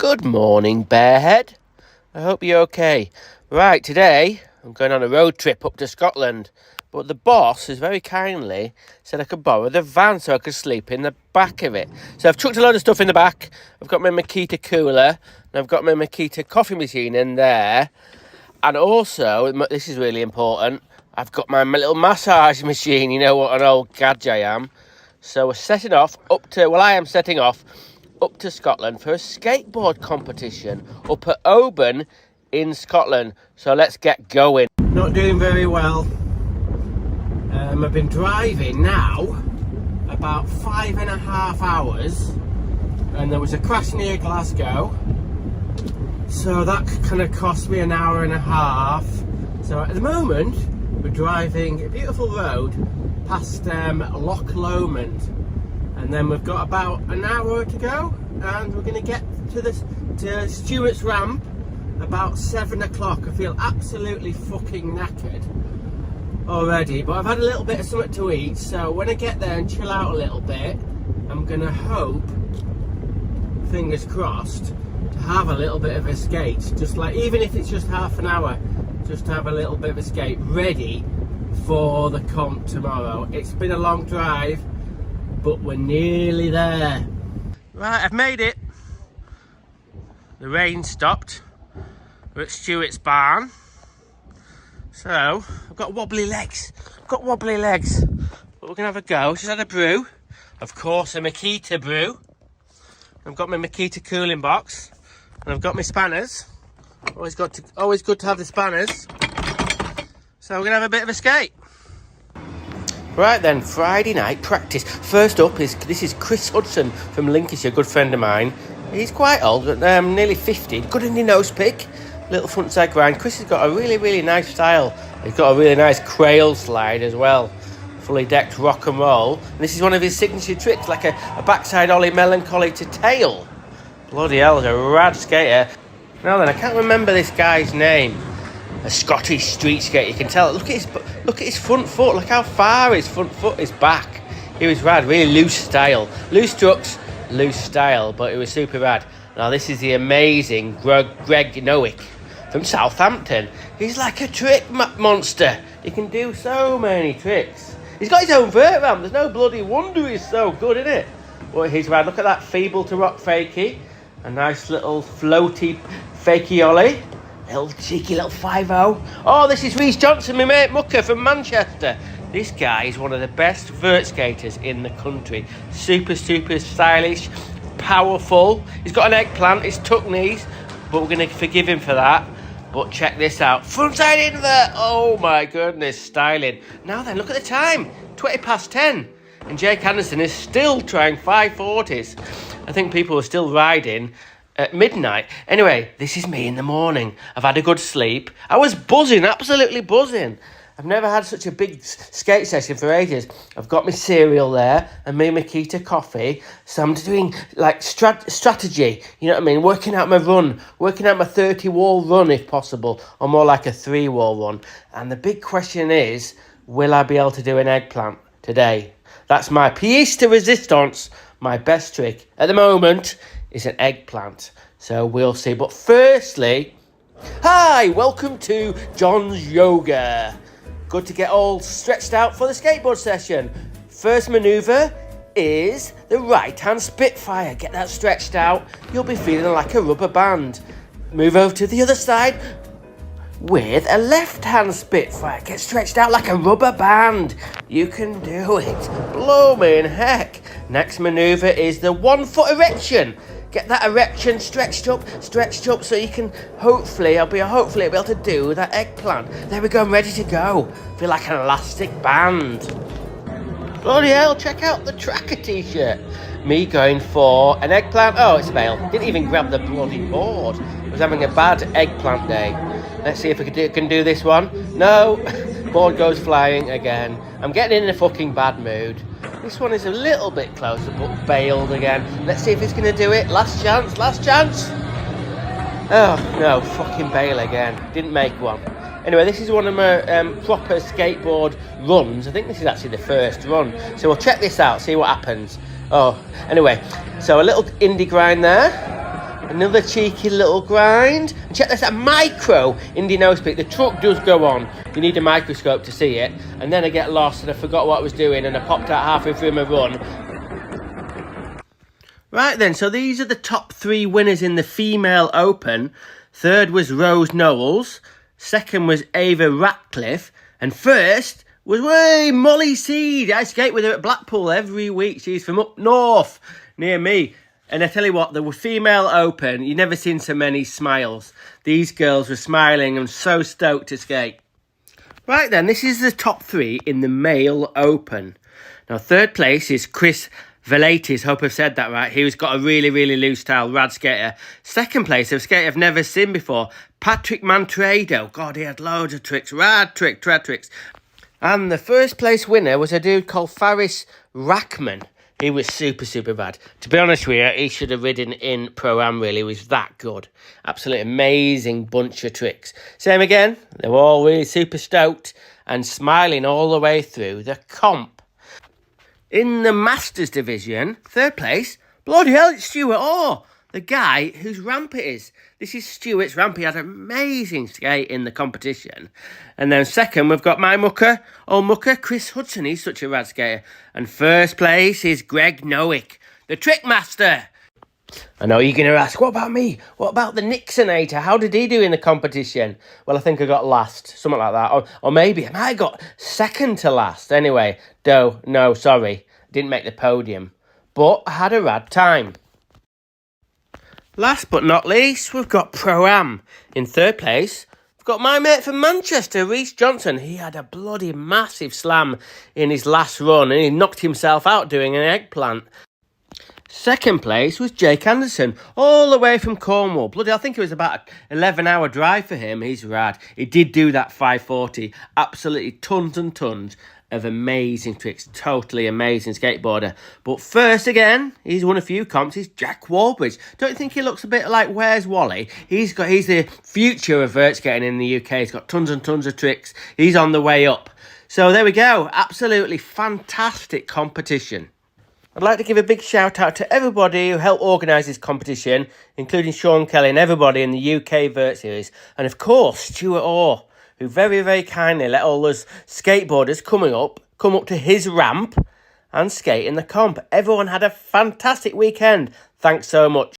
Good morning, Bearhead. I hope you're okay. Right, today I'm going on a road trip up to Scotland, but the boss has very kindly said I could borrow the van so I could sleep in the back of it. So I've chucked a load of stuff in the back. I've got my Makita cooler and I've got my Makita coffee machine in there. And also, this is really important, I've got my little massage machine. You know what an old gadget I am. So we're setting off I am setting off up to Scotland for a skateboard competition up at Oban in Scotland. So let's get going. Not doing very well. I've been driving now about 5.5 hours, and there was a crash near Glasgow, so that kind of cost me an hour and a half. So at the moment we're driving a beautiful road past Loch Lomond, and then we've got about an hour to go, and we're going to get to Stewart's Ramp about 7 o'clock. I feel absolutely fucking knackered already, but I've had a little bit of something to eat, so when I get there and chill out a little bit, I'm going to hope, fingers crossed, to have a little bit of a skate, just like, even if it's just half an hour, just to have a little bit of a skate ready for the comp tomorrow. It's been a long drive, but we're nearly there. Right, I've made it. The rain stopped. We're at Stewart's barn. So, I've got wobbly legs. But we're going to have a go. She's had a brew. Of course, a Makita brew. I've got my Makita cooling box. And I've got my spanners. Always good to have the spanners. So we're going to have a bit of a skate. Right then, Friday night practice. First up this is Chris Hudson from Lincolnshire, a good friend of mine. He's quite old, nearly 50. Good in the nose pick. Little front side grind. Chris has got a really nice style. He's got a really nice crail slide as well. Fully decked rock and roll. And this is one of his signature tricks, like a backside ollie melancholy to tail. Bloody hell, he's a rad skater. Now then, I can't remember this guy's name. A Scottish street skater, you can tell. Look at his front foot. Look how far his front foot is back. He was rad, really loose style. Loose trucks, loose style, but it was super rad. Now this is the amazing Greg Nowick from Southampton. He's like a trick monster. He can do so many tricks. He's got his own vert ramp. There's no bloody wonder he's so good, isn't it? Well, he's rad. Look at that feeble to rock fakie. A nice little floaty fakie ollie. Little cheeky little 5-0. Oh, this is Rhys Johnson, my mate Mucker from Manchester. This guy is one of the best vert skaters in the country. Super stylish, powerful. He's got an eggplant, his tuck knees, but we're going to forgive him for that. But check this out. Frontside invert. Oh my goodness, styling. Now then, look at the time. 10:20. And Jake Anderson is still trying 540s. I think people are still riding at midnight. Anyway, this is me in the morning. I've had a good sleep. I was buzzing, absolutely buzzing. I've never had such a big skate session for ages. I've got my cereal there and my Makita coffee. So I'm doing like strategy, you know what I mean? Working out my 30-wall run if possible, or more like a 3-wall run. And the big question is, will I be able to do an eggplant today? That's my pièce de résistance, my best trick at the moment is an eggplant. So we'll see. But firstly, hi, welcome to John's Yoga. Good to get all stretched out for the skateboard session. First manoeuvre is the right hand Spitfire. Get that stretched out. You'll be feeling like a rubber band. Move over to the other side with a left hand Spitfire. Get stretched out like a rubber band. You can do it. Blooming heck. Next manoeuvre is the 1 foot erection. Get that erection stretched up so you can hopefully be able to do that eggplant. There we go, I'm ready to go. Feel like an elastic band. Bloody hell, check out the tracker t-shirt. Me going for an eggplant. Oh, it's failed. Didn't even grab the bloody board. I was having a bad eggplant day. Let's see if I can do this one. No, board goes flying again. I'm getting in a fucking bad mood. This one is a little bit closer, but bailed again. Let's see if it's going to do it. Last chance. Oh, no, fucking bail again. Didn't make one. Anyway, this is one of my proper skateboard runs. I think this is actually the first run. So we'll check this out, see what happens. Oh, anyway, so a little indie grind there. Another cheeky little grind. And check this, a micro Indy nose peak. The truck does go on. You need a microscope to see it. And then I get lost and I forgot what I was doing and I popped out halfway through my run. Right then, so these are the top 3 winners in the female open. Third was Rose Knowles. Second was Ava Ratcliffe. And first was Molly Seed. I skate with her at Blackpool every week. She's from up north near me. And I tell you what, the female open, you never seen so many smiles. These girls were smiling and so stoked to skate. Right then, this is the top 3 in the male open. Now, third place is Chris Velatis, hope I've said that right. He's got a really, really loose style, rad skater. Second place, a skater I've never seen before, Patrick Mantrado. God, he had loads of tricks, rad tricks. And the first place winner was a dude called Faris Rackman. He was super rad. To be honest with you, he should have ridden in Pro-Am, really. He was that good. Absolutely amazing bunch of tricks. Same again, they were all really super stoked and smiling all the way through the comp. In the Masters division, third place, bloody hell, it's Stuart Orr, the guy whose ramp it is. This is Stuart's ramp. He had an amazing skate in the competition. And then second, we've got my old mucker, Chris Hudson. He's such a rad skater. And first place is Greg Nowick, the trick master. I know you're going to ask, what about me? What about the Nixonator? How did he do in the competition? Well, I think I got last, something like that. Or maybe I got second to last. Anyway, no, sorry. Didn't make the podium. But I had a rad time. Last but not least, we've got Pro-Am. In third place, we've got my mate from Manchester, Rhys Johnson. He had a bloody massive slam in his last run and he knocked himself out doing an eggplant. Second place was Jake Anderson, all the way from Cornwall. Bloody, I think it was about an 11-hour drive for him. He's rad. He did do that 540. Absolutely tons and tons of amazing tricks. Totally amazing skateboarder. But first again, he's won a few comps. He's Jack Warbridge. Don't you think he looks a bit like Where's Wally? He's the future of vert skating in the UK. He's got tons and tons of tricks. He's on the way up. So there we go. Absolutely fantastic competition. I'd like to give a big shout out to everybody who helped organise this competition, including Sean Kelly and everybody in the UK Vert Series. And of course, Stuart Orr, who very, very kindly let all those skateboarders come up to his ramp and skate in the comp. Everyone had a fantastic weekend. Thanks so much.